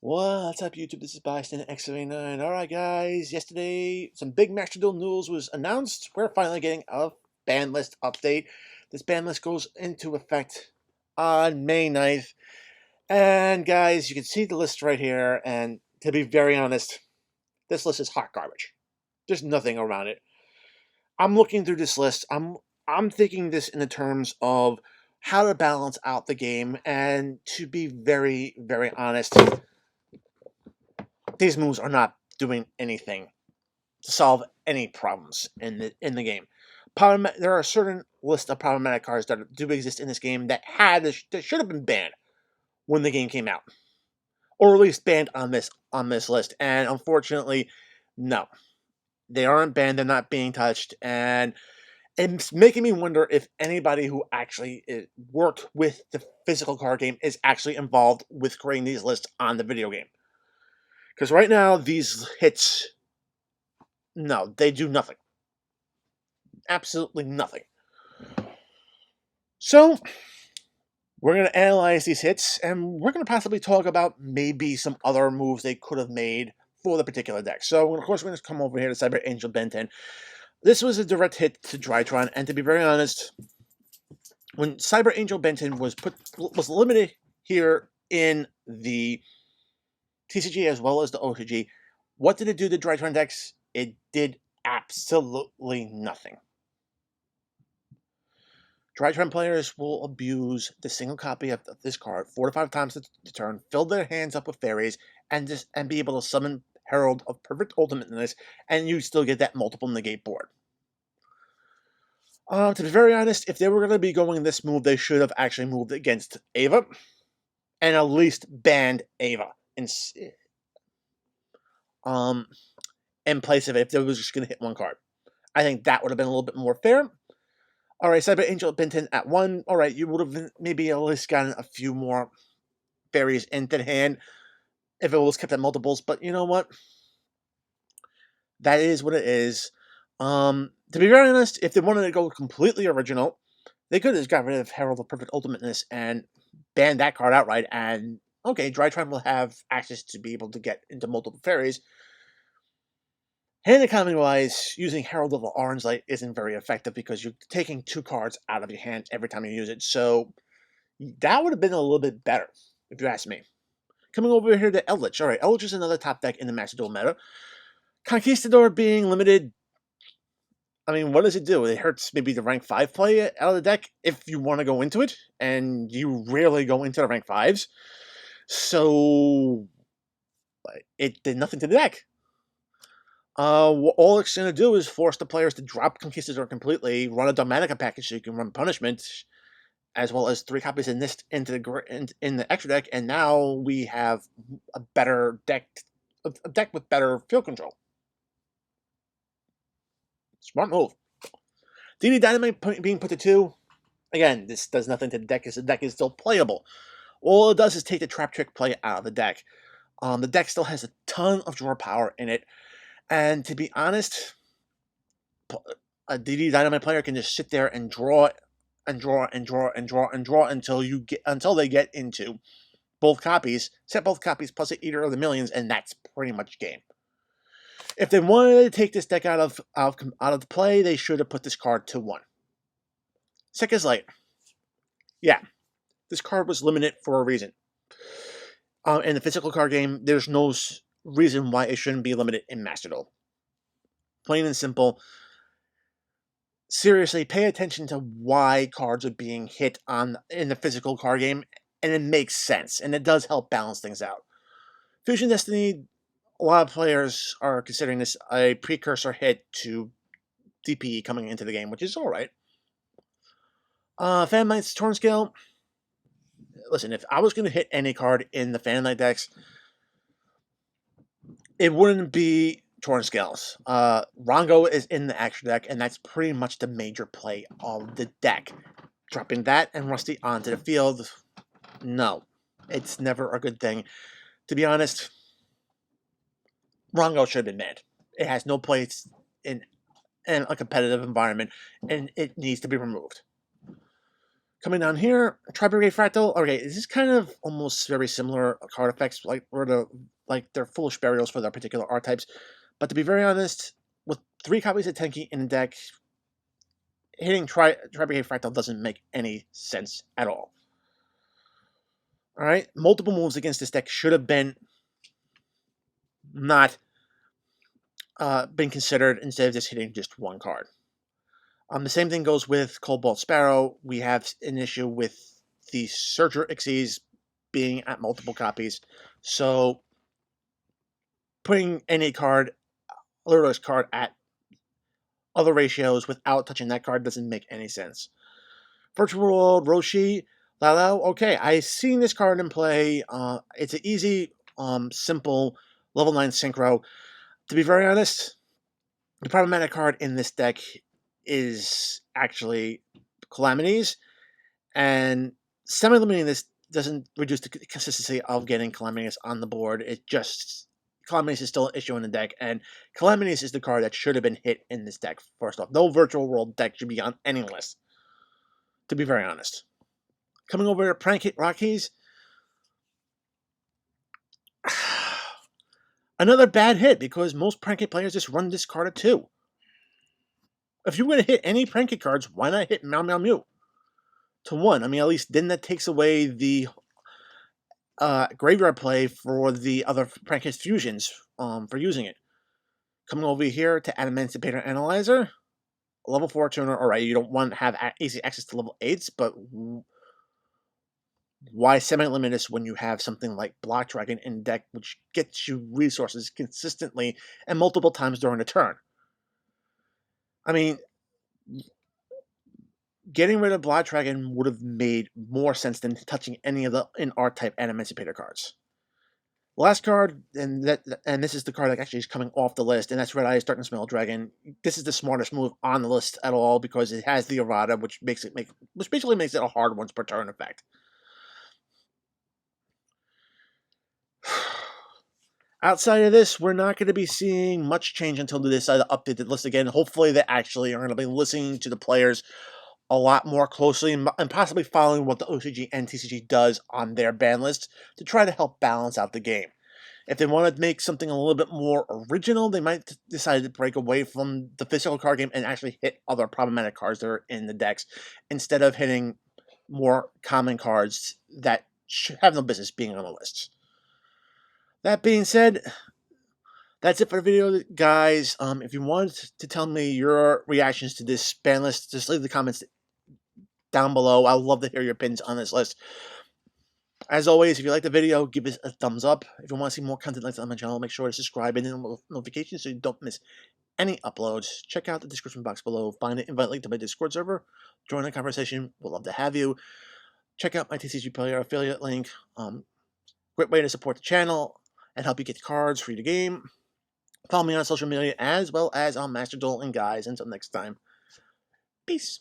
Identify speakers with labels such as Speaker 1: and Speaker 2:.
Speaker 1: What's up, YouTube? This is Bystanderx79. Alright, guys, yesterday some big Master Duel news was announced. We're finally getting a ban list update. This ban list goes into effect on May 9th. And, guys, you can see the list right here. And to be very honest, this list is hot garbage. There's nothing around it. I'm looking through this list. I'm thinking this in the terms of how to balance out the game. And to be very, very honest, these moves are not doing anything to solve any problems in the game. There are a certain list of problematic cards that do exist in this game that should have been banned when the game came out, or at least banned on this list. And unfortunately, no, they aren't banned. They're not being touched, and it's making me wonder if anybody who actually worked with the physical card game is actually involved with creating these lists on the video game. Because right now, these hits, no, they do nothing. Absolutely nothing. So, we're going to analyze these hits, and we're going to possibly talk about maybe some other moves they could have made for the particular deck. So, of course, we're going to come over here to Cyber Angel Ben 10. This was a direct hit to Drytron, and to be very honest, when Cyber Angel Ben 10 was limited here in the TCG as well as the OCG, what did it do to Drytron decks? It did absolutely nothing. Drytron players will abuse the single copy of this card 4 to 5 times the turn, fill their hands up with fairies, and be able to summon Herald of Perfect Ultimateness, and you still get that multiple negate board. To be very honest, if they were going to be going this move, they should have actually moved against Ava, and at least banned Ava in place of it if they was just going to hit one card. I think that would have been a little bit more fair. Alright, Cyber Angel Ben 10 at 1. Alright, you would have maybe at least gotten a few more fairies into the hand if it was kept at multiples, but you know what? That is what it is. To be very honest, if they wanted to go completely original, they could have just got rid of Herald of Perfect Ultimateness and banned that card outright, and okay, Drytron will have access to be able to get into multiple fairies. Hand economy-wise, using Herald of the Orange Light isn't very effective because you're taking 2 cards out of your hand every time you use it, so that would have been a little bit better, if you ask me. Coming over here to Eldritch. Alright, Eldritch is another top deck in the Master Duel meta. Conquistador being limited, I mean, what does it do? It hurts maybe the rank 5 play out of the deck if you want to go into it, and you rarely go into the rank 5s. So, it did nothing to the deck. All it's going to do is force the players to drop Conquistador completely, run a Dogmatica package so you can run Punishment, as well as 3 copies in in the extra deck, and now we have a better deck, a deck with better field control. Smart move. DD Dynamite being put to 2. Again, this does nothing to the deck, as the deck is still playable. All it does is take the Trap Trick play out of the deck. The deck still has a ton of draw power in it. And to be honest, a DD Dynamite player can just sit there and draw and draw and draw and draw and draw until they get into both copies, set both copies plus the Eater of the Millions, and that's pretty much game. If they wanted to take this deck out of the play, they should have put this card to 1. Seconds Light. Yeah, this card was limited for a reason. In the physical card game, there's no reason why it shouldn't be limited in Master Duel. Plain and simple. Seriously, pay attention to why cards are being hit in the physical card game, and it makes sense, and it does help balance things out. Fusion Destiny, a lot of players are considering this a precursor hit to DPE coming into the game, which is alright. Fan Knight's Torn Scale. Listen, if I was going to hit any card in the Fan Knight decks, it wouldn't be Torn Scales. Rongo is in the extra deck, and that's pretty much the major play of the deck. Dropping that and Rusty onto the field, no. It's never a good thing. To be honest, Rongo should have been banned. It has no place in a competitive environment, and it needs to be removed. Coming down here, Tri-Brigade Fractal. Okay, this is kind of almost very similar card effects, like they're foolish burials for their particular archetypes. But to be very honest, with 3 copies of Tenki in the deck, hitting Tri-Brigade Fractal doesn't make any sense at all. Alright, multiple moves against this deck should have been not been considered instead of just hitting just 1 card. The same thing goes with Cobalt Sparrow. We have an issue with the Searcher Xyz being at multiple copies. So putting any card, Lurdo's card, at other ratios without touching that card doesn't make any sense. Virtual World, Roshi, Lao. Okay, I've seen this card in play. It's an easy, simple level 9 synchro. To be very honest, the problematic card in this deck is actually Calamities, and semi-limiting this doesn't reduce the consistency of getting Calamities on the board. It just, Calamities is still an issue in the deck, and Calamities is the card that should have been hit in this deck, first off. No Virtual World deck should be on any list, to be very honest. Coming over to Prank Hit Rockies. Another bad hit, because most Prank Hit players just run this card at 2. If you're going to hit any Prank Hit cards, why not hit Meow Meow Mew to 1? I mean, at least then that takes away the graveyard play for the other Prank Hit fusions for using it. Coming over here to Emancipator Analyzer. Level 4 tuner, alright, you don't want to have easy access to level 8s, but why semi-limit this when you have something like Block Dragon in deck, which gets you resources consistently and multiple times during the turn? I mean, getting rid of Block Dragon would have made more sense than touching any of the in-art-type Emancipator cards. Last card, and this is the card that actually is coming off the list, and that's Red Eyes Darkness Metal Dragon. This is the smartest move on the list at all, because it has the errata, which basically makes it a hard once per turn effect. Outside of this, we're not going to be seeing much change until they decide to update the list again. Hopefully, they actually are going to be listening to the players a lot more closely and possibly following what the OCG and TCG does on their ban list to try to help balance out the game. If they want to make something a little bit more original, they might decide to break away from the physical card game and actually hit other problematic cards that are in the decks instead of hitting more common cards that have no business being on the list. That being said, that's it for the video, guys. If you want to tell me your reactions to this ban list, just leave the comments down below. I would love to hear your opinions on this list. As always, if you like the video, give us a thumbs up. If you want to see more content like that on my channel, make sure to subscribe and enable notifications so you don't miss any uploads. Check out the description box below. Find an invite link to my Discord server. Join the conversation. We'd love to have you. Check out my TCG Player affiliate link. Great way to support the channel and help you get cards for the game. Follow me on social media as well as on Master Duel. And guys, until next time, peace.